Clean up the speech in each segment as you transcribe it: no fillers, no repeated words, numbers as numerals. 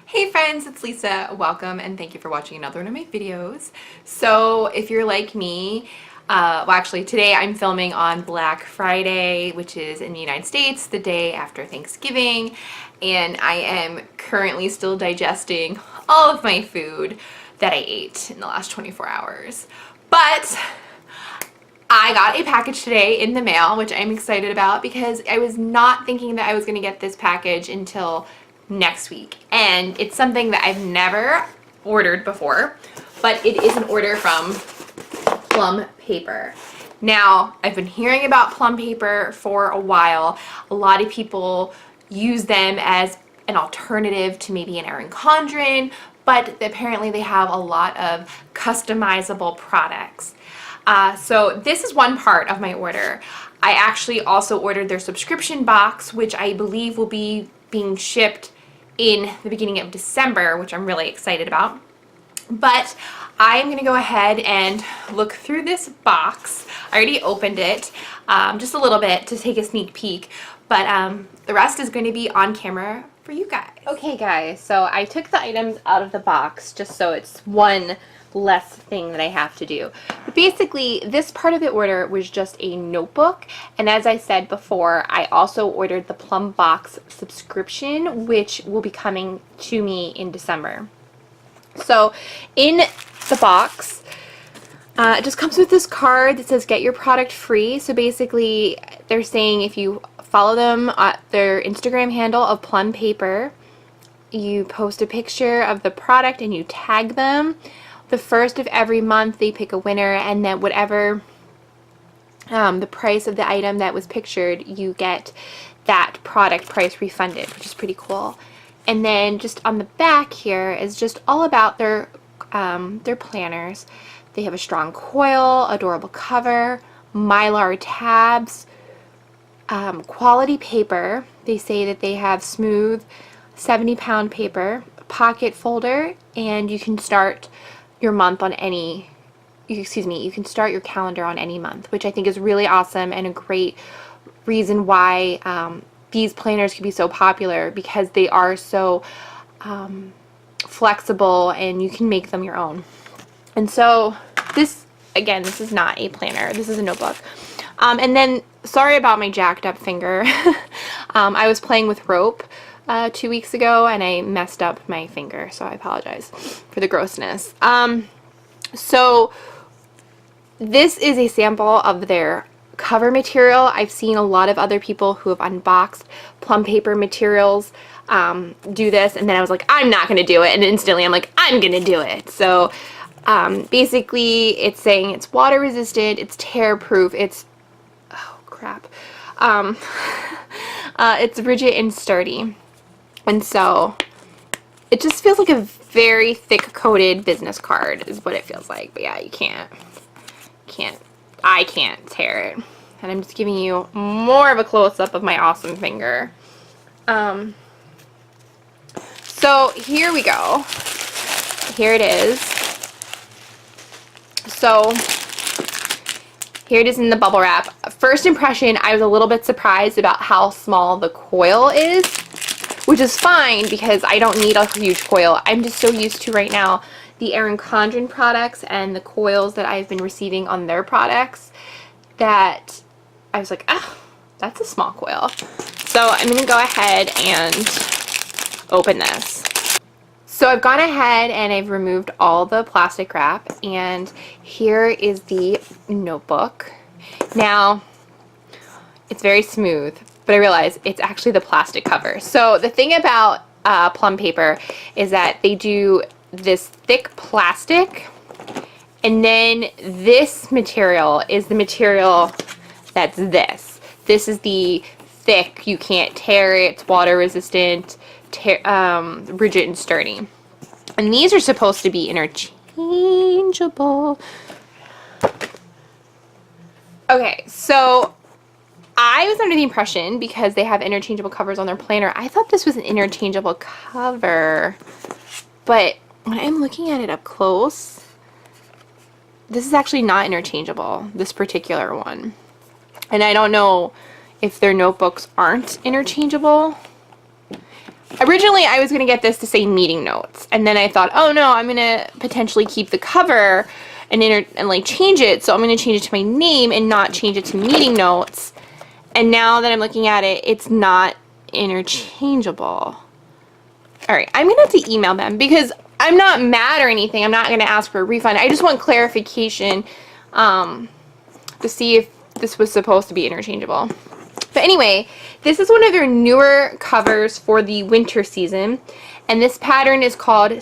Hey friends, it's Lisa. Welcome and thank you for watching another one of my videos. So if you're like me, well actually today I'm filming on Black Friday, which is in the United States, the day after Thanksgiving, and I am currently still digesting all of my food that I ate in the last 24 hours. But I got a package today in the mail, which I'm excited about because I was not thinking that I was going to get this package until next week. And it's something that I've never ordered before, but it is an order from Plum Paper. Now, I've been hearing about Plum Paper for a while. A lot of people use them as an alternative to maybe an Erin Condren, but apparently they have a lot of customizable products. So this is one part of my order. I actually also ordered their subscription box, which I believe will be being shipped in the beginning of December, which I'm really excited about. But I am going to go ahead and look through this box. I already opened it just a little bit to take a sneak peek, but the rest is going to be on camera for you guys. Okay guys, so I took the items out of the box just so it's one less thing that I have to do. But basically, this part of the order was just a notebook, and as I said before, I also ordered the Plum Box subscription, which will be coming to me in December. So in the box, it just comes with this card that says get your product free. So basically, they're saying if you follow them at their Instagram handle of Plum Paper, you post a picture of the product and you tag them. The first of every month they pick a winner, and then whatever the price of the item that was pictured, you get that product price refunded, which is pretty cool. And then just on the back here is just all about their planners. They have a strong coil, adorable cover, mylar tabs, quality paper. They say that they have smooth 70-pound paper, pocket folder, and you can start your month on any, you can start your calendar on any month, which I think is really awesome and a great reason why these planners can be so popular, because they are so flexible and you can make them your own. And so this, again, this is not a planner, this is a notebook. And then, sorry about my jacked up finger. I was playing with rope 2 weeks ago and I messed up my finger, so I apologize for the grossness. So this is a sample of their cover material. I've seen a lot of other people who have unboxed Plum Paper materials do this, and then I was like, I'm not going to do it, and instantly I'm like, I'm going to do it. So basically it's saying it's water resistant, it's tear proof, it's, oh crap, it's rigid and sturdy. And so it just feels like a very thick coated business card is what it feels like. But yeah, I can't tear it. And I'm just giving you more of a close-up of my awesome finger. So here we go. Here it is. So here it is in the bubble wrap. First impression, I was a little bit surprised about how small the coil is, which is fine because I don't need a huge coil. I'm just so used to right now the Erin Condren products and the coils that I've been receiving on their products that I was like, oh, that's a small coil. So I'm going to go ahead and open this. So I've gone ahead and I've removed all the plastic wrap, and here is the notebook. Now, it's very smooth, but I realize it's actually the plastic cover. So the thing about Plum Paper is that they do this thick plastic, and then this material is the material that's this. This is the thick, you can't tear it, it's water resistant, rigid and sturdy. And these are supposed to be interchangeable. Okay, so I was under the impression, because they have interchangeable covers on their planner, I thought this was an interchangeable cover. But when I'm looking at it up close, this is actually not interchangeable, this particular one. And I don't know if their notebooks aren't interchangeable. Originally, I was going to get this to say meeting notes, and then I thought, oh no, I'm going to potentially keep the cover and like change it, so I'm going to change it to my name and not change it to meeting notes. And now that I'm looking at it, it's not interchangeable. All right, I'm going to have to email them because I'm not mad or anything. I'm not going to ask for a refund. I just want clarification to see if this was supposed to be interchangeable. But anyway, this is one of their newer covers for the winter season, and this pattern is called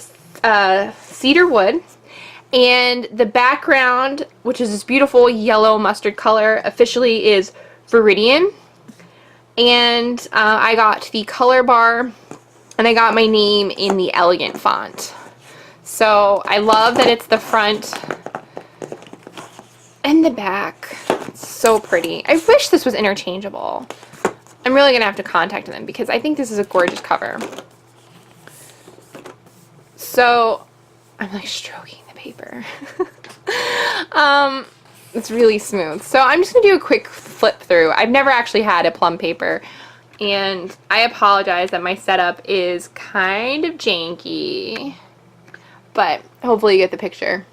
Cedar Wood. And the background, which is this beautiful yellow mustard color, officially is Viridian. And I got the color bar, and I got my name in the elegant font. So I love that it's the front and the back. It's so pretty. I wish this was interchangeable. I'm really going to have to contact them because I think this is a gorgeous cover. So I'm like stroking the paper. It's really smooth. So I'm just going to do a quick flip through. I've never actually had a plum paper, and I apologize that my setup is kind of janky, but hopefully you get the picture.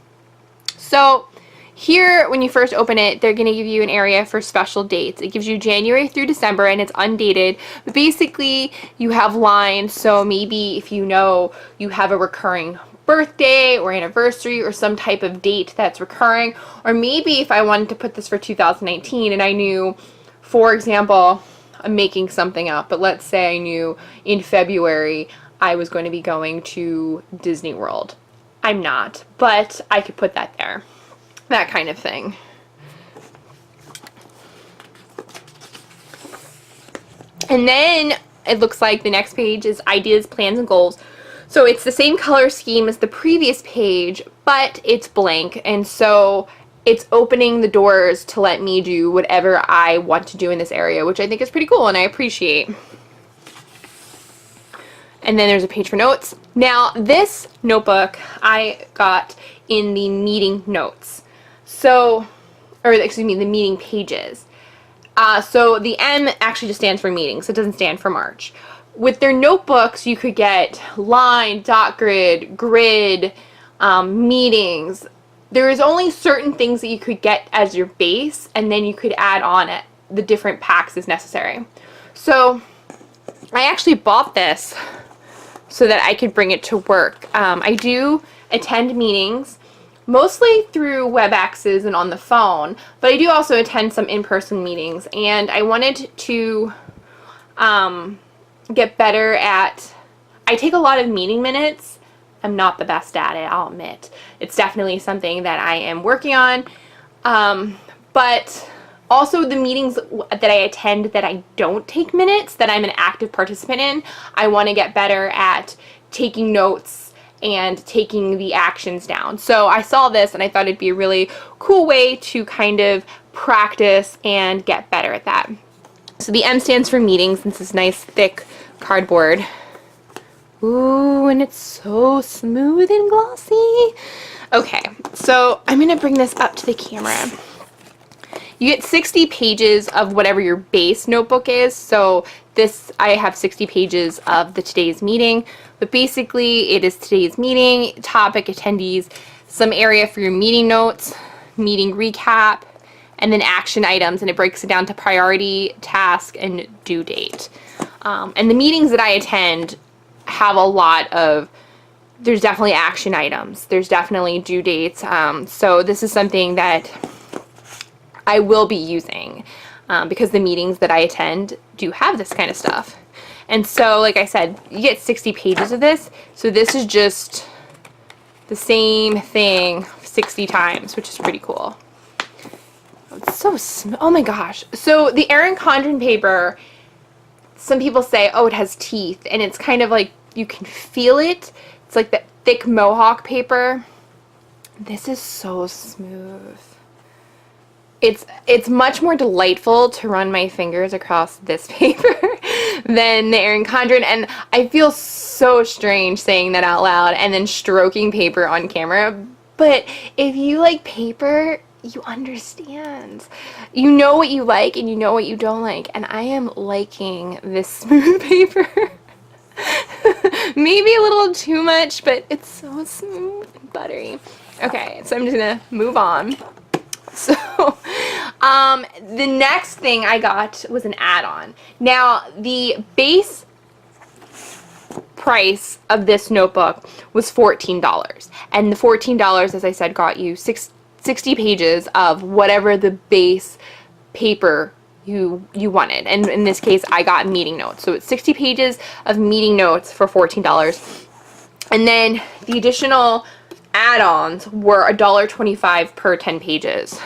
So here, when you first open it, they're going to give you an area for special dates. It gives you January through December, and it's undated. But basically, you have lines, so maybe if you know you have a recurring birthday or anniversary or some type of date that's recurring, or maybe if I wanted to put this for 2019 and I knew, for example, I'm making something up, but let's say I knew in February I was going to be going to Disney World. I'm not, but I could put that there. That kind of thing. And then it looks like the next page is ideas, plans, and goals. So it's the same color scheme as the previous page, but it's blank. And so it's opening the doors to let me do whatever I want to do in this area, which I think is pretty cool and I appreciate. And then there's a page for notes. Now, this notebook I got in the meeting notes. So, or excuse me, the meeting pages. So the M actually just stands for meetings. It doesn't stand for March. With their notebooks, you could get line, dot grid, grid, meetings. There is only certain things that you could get as your base, and then you could add on it the different packs as necessary. So I actually bought this so that I could bring it to work. I do attend meetings, mostly through WebExes and on the phone, but I do also attend some in-person meetings, and I wanted to get better at, I take a lot of meeting minutes. I'm not the best at it, I'll admit. It's definitely something that I am working on, but also the meetings that I attend that I don't take minutes, that I'm an active participant in, I want to get better at taking notes and taking the actions down. So I saw this and I thought it'd be a really cool way to kind of practice and get better at that. So the M stands for meetings. It's this nice thick cardboard. Ooh, and it's so smooth and glossy. Okay, so I'm gonna bring this up to the camera. You get 60 pages of whatever your base notebook is. So this, I have 60 pages of the today's meeting, but basically it is today's meeting, topic, attendees, some area for your meeting notes, meeting recap, and then action items, and it breaks it down to priority, task, and due date. And the meetings that I attend have a lot of, there's definitely action items, there's definitely due dates, so this is something that I will be using because the meetings that I attend do have this kind of stuff. And so, like I said, you get 60 pages of this, so this is just the same thing 60 times, which is pretty cool. It's so oh my gosh. So the Erin Condren paper, some people say, oh, it has teeth, and it's kind of like, you can feel it. It's like that thick Mohawk paper. This is so smooth. It's much more delightful to run my fingers across this paper than the Erin Condren, and I feel so strange saying that out loud and then stroking paper on camera, but if you like paper, you understand. You know what you like and you know what you don't like, and I am liking this smooth paper. Maybe a little too much, but it's so smooth and buttery. Okay, so I'm just gonna move on. So, the next thing I got was an add-on. Now, the base price of this notebook was $14. And the $14, as I said, got you 60 pages of whatever the base paper you wanted. And in this case, I got meeting notes. So it's 60 pages of meeting notes for $14. And then the additional add-ons were $1.25 per 10 pages.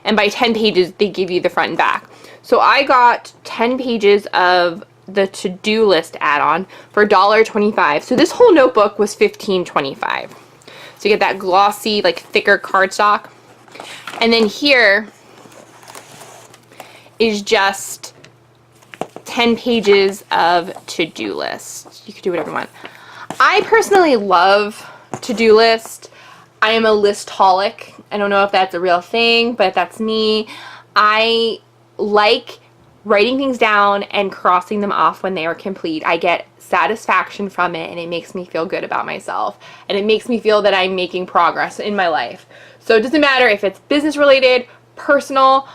And by 10 pages, they give you the front and back. So I got 10 pages of the to-do list add-on for $1.25. So this whole notebook was $15.25. So you get that glossy, like thicker cardstock. And then here is just 10 pages of to-do list. You could do whatever you want. I personally love to-do list. I am a listaholic. I don't know if that's a real thing, but that's me. I like writing things down and crossing them off when they are complete. I get satisfaction from it, and it makes me feel good about myself, and it makes me feel that I'm making progress in my life. So it doesn't matter if it's business related, personal.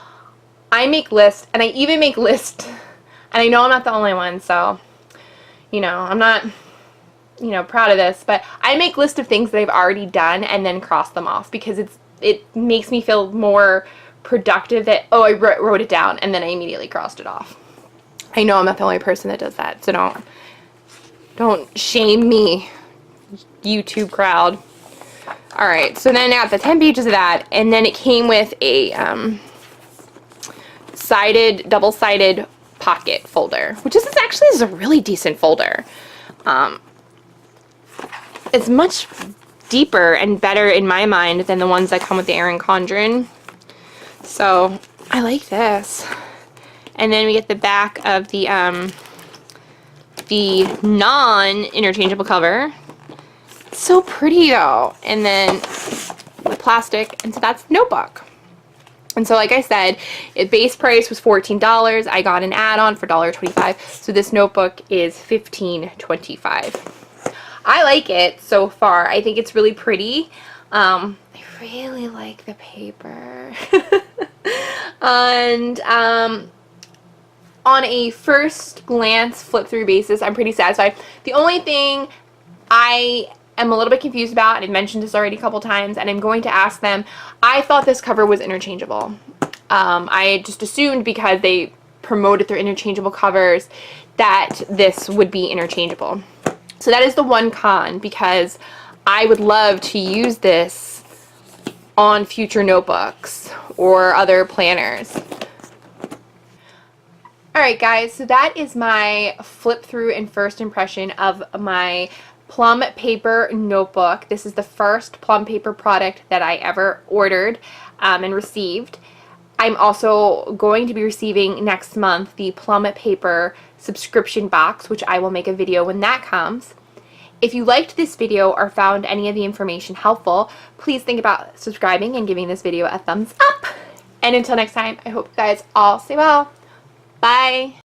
I make lists, and I even make lists, and I know I'm not the only one, so, you know, I'm not, you know, proud of this, but I make lists of things that I've already done and then cross them off, because it makes me feel more productive that, oh, I wrote it down and then I immediately crossed it off. I know I'm not the only person that does that, so don't shame me, YouTube crowd. Alright, so then I got the 10 pages of that, and then it came with a double-sided pocket folder, which is a really decent folder. It's much deeper and better in my mind than the ones that come with the Erin Condren. So I like this. And then we get the back of the non-interchangeable cover. It's so pretty though. And then the plastic, and so that's the notebook. And so like I said, its base price was $14. I got an add-on for $1.25. So this notebook is $15.25. I like it so far. I think it's really pretty. I really like the paper. And on a first glance flip through basis, I'm pretty satisfied. The only thing I am a little bit confused about, and I've mentioned this already a couple times, and I'm going to ask them, I thought this cover was interchangeable. I just assumed because they promoted their interchangeable covers that this would be interchangeable. So that is the one con, because I would love to use this on future notebooks or other planners. Alright guys, so that is my flip through and first impression of my Plum Paper notebook. This is the first Plum Paper product that I ever ordered and received. I'm also going to be receiving next month the Plum Paper subscription box, which I will make a video when that comes. If you liked this video or found any of the information helpful, please think about subscribing and giving this video a thumbs up. And until next time, I hope you guys all stay well. Bye!